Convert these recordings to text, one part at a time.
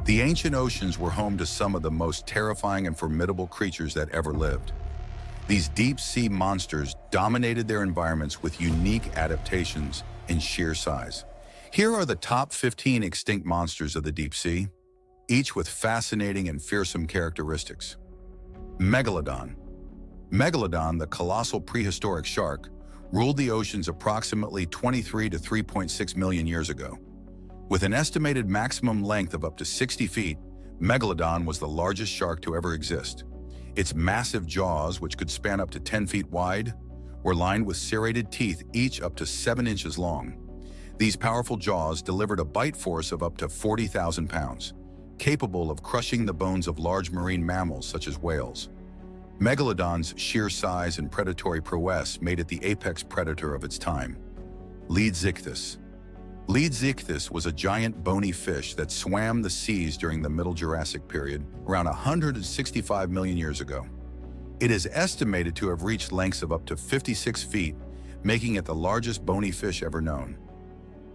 The ancient oceans were home to some of the most terrifying and formidable creatures that ever lived. These deep-sea monsters dominated their environments with unique adaptations and sheer size. Here are the top 15 extinct monsters of the deep sea, each with fascinating and fearsome characteristics. Megalodon. Megalodon, the colossal prehistoric shark, ruled the oceans approximately 23 to 3.6 million years ago. With an estimated maximum length of up to 60 feet, Megalodon was the largest shark to ever exist. Its massive jaws, which could span up to 10 feet wide, were lined with serrated teeth, each up to 7 inches long. These powerful jaws delivered a bite force of up to 40,000 pounds, capable of crushing the bones of large marine mammals such as whales. Megalodon's sheer size and predatory prowess made it the apex predator of its time. Leedsichthys. Leedsichthys was a giant bony fish that swam the seas during the Middle Jurassic period, around 165 million years ago. It is estimated to have reached lengths of up to 56 feet, making it the largest bony fish ever known.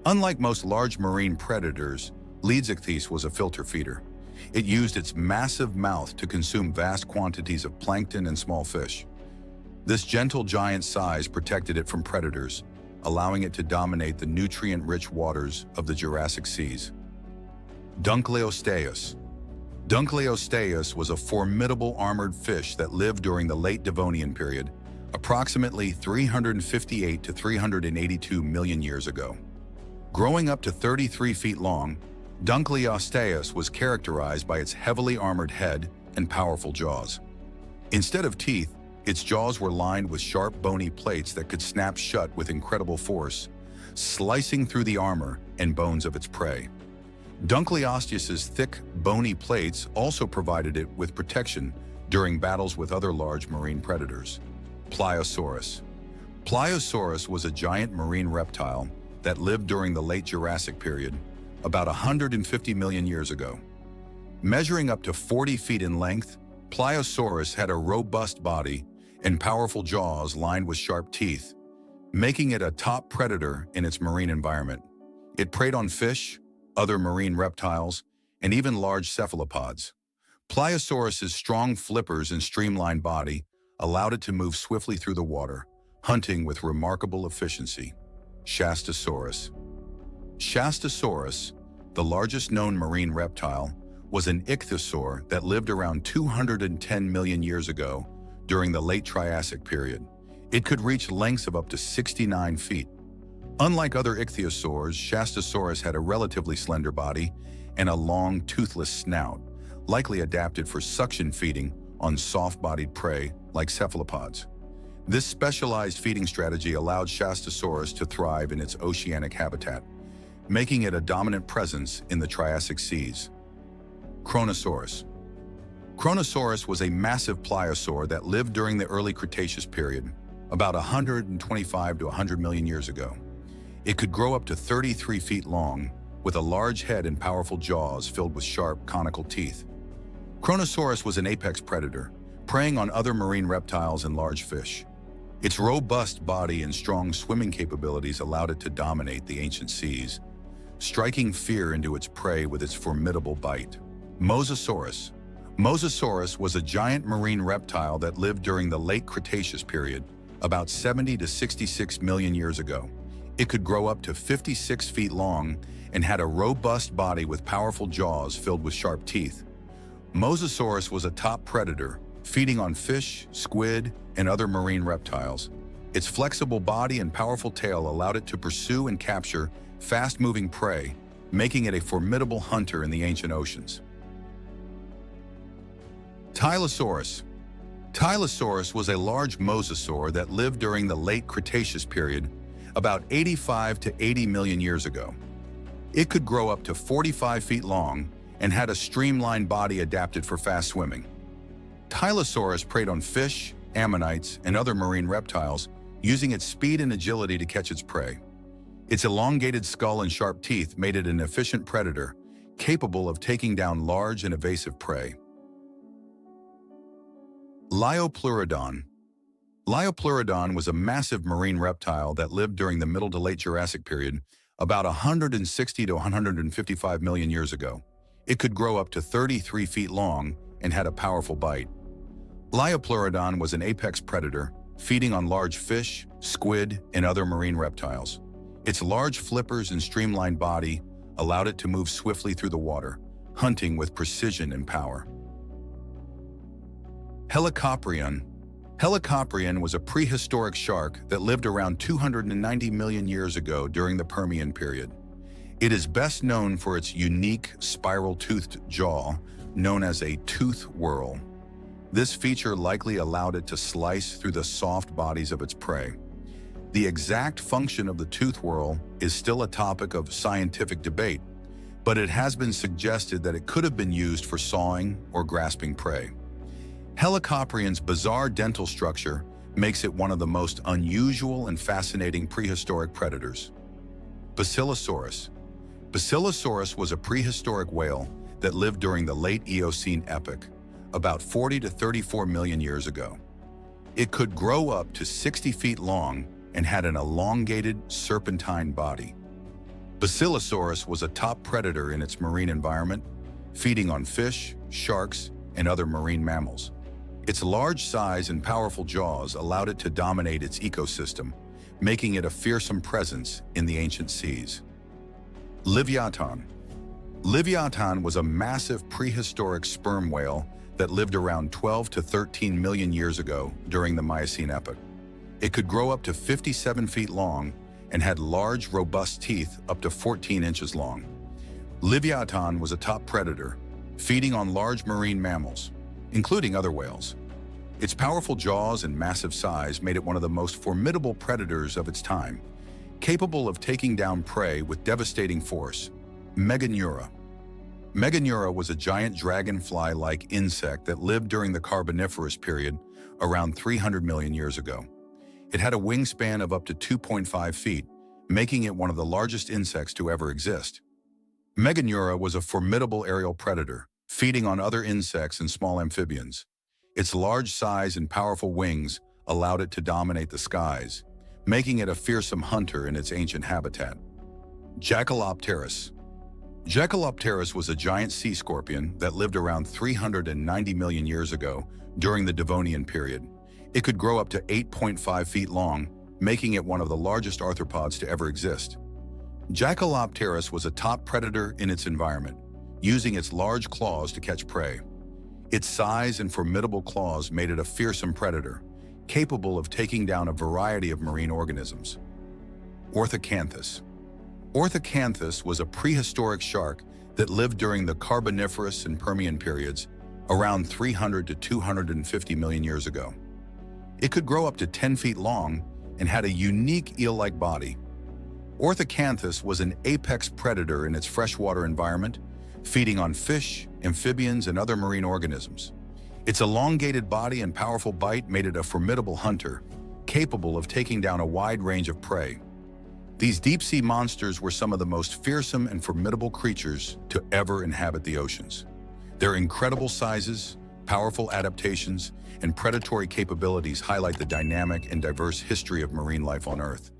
Unlike most large marine predators, Leedsichthys was a filter feeder. It used its massive mouth to consume vast quantities of plankton and small fish. This gentle giant size protected it from predators, allowing it to dominate the nutrient-rich waters of the Jurassic seas. Dunkleosteus. Dunkleosteus was a formidable armored fish that lived during the late Devonian period, approximately 358 to 382 million years ago. Growing up to 33 feet long, Dunkleosteus was characterized by its heavily armored head and powerful jaws. Instead of teeth, its jaws were lined with sharp bony plates that could snap shut with incredible force, slicing through the armor and bones of its prey. Dunkleosteus's thick, bony plates also provided it with protection during battles with other large marine predators. Pliosaurus. Pliosaurus was a giant marine reptile that lived during the late Jurassic period, about 150 million years ago. Measuring up to 40 feet in length, Pliosaurus had a robust body and powerful jaws lined with sharp teeth, making it a top predator in its marine environment. It preyed on fish, other marine reptiles, and even large cephalopods. Pliosaurus's strong flippers and streamlined body allowed it to move swiftly through the water, hunting with remarkable efficiency. Shastasaurus. Shastasaurus, the largest known marine reptile, was an ichthyosaur that lived around 210 million years ago during the late Triassic period. It could reach lengths of up to 69 feet. Unlike other ichthyosaurs, Shastasaurus had a relatively slender body and a long, toothless snout, likely adapted for suction feeding on soft-bodied prey like cephalopods. This specialized feeding strategy allowed Shastasaurus to thrive in its oceanic habitat, making it a dominant presence in the Triassic seas. Kronosaurus. Kronosaurus was a massive pliosaur that lived during the early Cretaceous period, about 125 to 100 million years ago. It could grow up to 33 feet long, with a large head and powerful jaws filled with sharp, conical teeth. Kronosaurus was an apex predator, preying on other marine reptiles and large fish. Its robust body and strong swimming capabilities allowed it to dominate the ancient seas, striking fear into its prey with its formidable bite. Mosasaurus. Mosasaurus was a giant marine reptile that lived during the late Cretaceous period, about 70 to 66 million years ago. It could grow up to 56 feet long and had a robust body with powerful jaws filled with sharp teeth. Mosasaurus was a top predator, feeding on fish, squid, and other marine reptiles. Its flexible body and powerful tail allowed it to pursue and capture fast-moving prey, making it a formidable hunter in the ancient oceans. Tylosaurus. Tylosaurus was a large mosasaur that lived during the late Cretaceous period, about 85 to 80 million years ago. It could grow up to 45 feet long and had a streamlined body adapted for fast swimming. Tylosaurus preyed on fish, ammonites, and other marine reptiles, using its speed and agility to catch its prey. Its elongated skull and sharp teeth made it an efficient predator, capable of taking down large and evasive prey. Livyatan. Livyatan was a massive marine reptile that lived during the Middle to Late Jurassic period, about 160 to 155 million years ago. It could grow up to 33 feet long and had a powerful bite. Megalodon was an apex predator, feeding on large fish, squid, and other marine reptiles. Its large flippers and streamlined body allowed it to move swiftly through the water, hunting with precision and power. Helicoprion. Helicoprion was a prehistoric shark that lived around 290 million years ago during the Permian period. It is best known for its unique spiral-toothed jaw, known as a tooth whorl. This feature likely allowed it to slice through the soft bodies of its prey. The exact function of the tooth whorl is still a topic of scientific debate, but it has been suggested that it could have been used for sawing or grasping prey. Helicoprion's bizarre dental structure makes it one of the most unusual and fascinating prehistoric predators. Basilosaurus. Basilosaurus was a prehistoric whale that lived during the late Eocene epoch, about 40 to 34 million years ago. It could grow up to 60 feet long and had an elongated, serpentine body. Basilosaurus was a top predator in its marine environment, feeding on fish, sharks, and other marine mammals. Its large size and powerful jaws allowed it to dominate its ecosystem, making it a fearsome presence in the ancient seas. Livyatan. Livyatan was a massive prehistoric sperm whale that lived around 12 to 13 million years ago during the Miocene epoch. It could grow up to 57 feet long and had large, robust teeth up to 14 inches long. Livyatan was a top predator, feeding on large marine mammals, including other whales. Its powerful jaws and massive size made it one of the most formidable predators of its time, capable of taking down prey with devastating force. Megalodon. Megalodon was a giant dragonfly-like insect that lived during the Carboniferous period around 300 million years ago. It had a wingspan of up to 2.5 feet, making it one of the largest insects to ever exist. Megalodon was a formidable aerial predator, feeding on other insects and small amphibians. Its large size and powerful wings allowed it to dominate the skies, making it a fearsome hunter in its ancient habitat. Jackalopterus. Jackalopterus was a giant sea scorpion that lived around 390 million years ago during the Devonian period. It could grow up to 8.5 feet long, making it one of the largest arthropods to ever exist. Jackalopterus was a top predator in its environment, using its large claws to catch prey. Its size and formidable claws made it a fearsome predator, capable of taking down a variety of marine organisms. Orthocanthus. Orthocanthus was a prehistoric shark that lived during the Carboniferous and Permian periods, around 300 to 250 million years ago. It could grow up to 10 feet long and had a unique eel-like body. Orthocanthus was an apex predator in its freshwater environment, feeding on fish, amphibians, and other marine organisms. Its elongated body and powerful bite made it a formidable hunter, capable of taking down a wide range of prey. These deep-sea monsters were some of the most fearsome and formidable creatures to ever inhabit the oceans. Their incredible sizes, powerful adaptations, and predatory capabilities highlight the dynamic and diverse history of marine life on Earth.